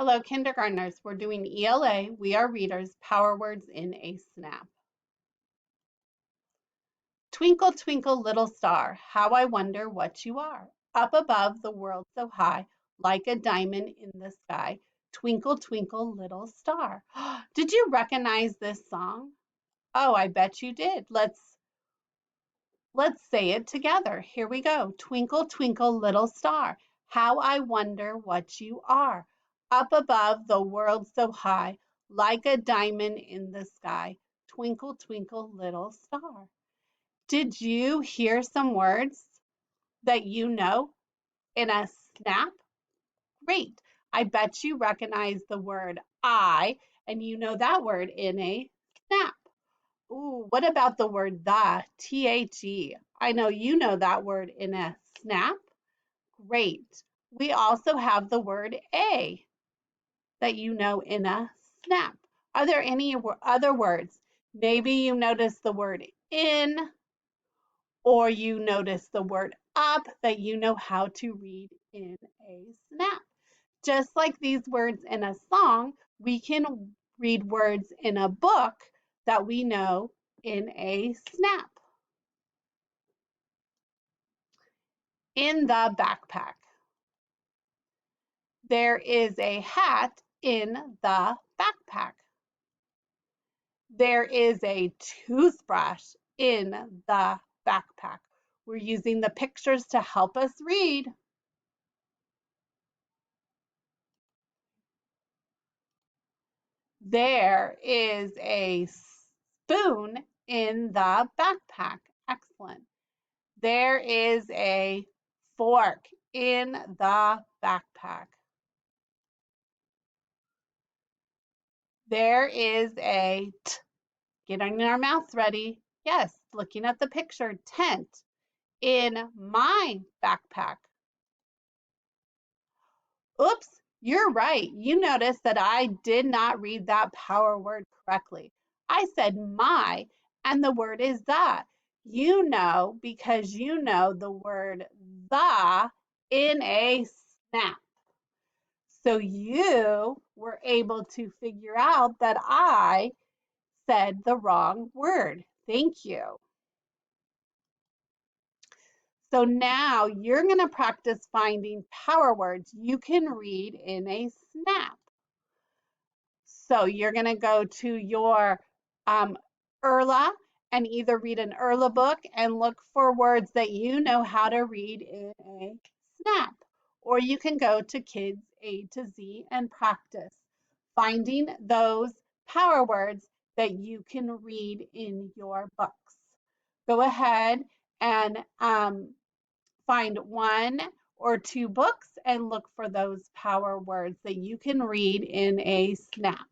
Hello, kindergartners. We're doing ELA, We Are Readers, Power Words in a Snap. Twinkle, twinkle, little star, how I wonder what you are. Up above the world so high, like a diamond in the sky. Twinkle, twinkle, little star. Did you recognize this song? Oh, I bet you did. Let's say it together. Here we go. Twinkle, twinkle, little star, how I wonder what you are. Up above the world so high, like a diamond in the sky. Twinkle, twinkle, little star. Did you hear some words that you know in a snap? Great. I bet you recognize the word I, and you know that word in a snap. Ooh, what about the word the, T-H-E? I know you know that word in a snap. Great. We also have the word a that you know in a snap. Are there any other words? Maybe you notice the word in, or you notice the word up that you know how to read in a snap. Just like these words in a song, we can read words in a book that we know in a snap. In the backpack. There is a hat in the backpack. There is a toothbrush in the backpack. We're using the pictures to help us read. There is a spoon in the backpack. Excellent. There is a fork in the backpack. There is a getting our mouths ready. Yes, looking at the picture, tent in my backpack. Oops, you're right. You noticed that I did not read that power word correctly. I said my, and the word is the. You know because you know the word the in a snap. So you were able to figure out that I said the wrong word. Thank you. So now you're going to practice finding power words you can read in a snap. So you're going to go to your ERLA and either read an ERLA book and look for words that you know how to read in a snap. Or you can go to Kids A to Z and practice finding those power words that you can read in your books. Go ahead and find one or two books and look for those power words that you can read in a snap.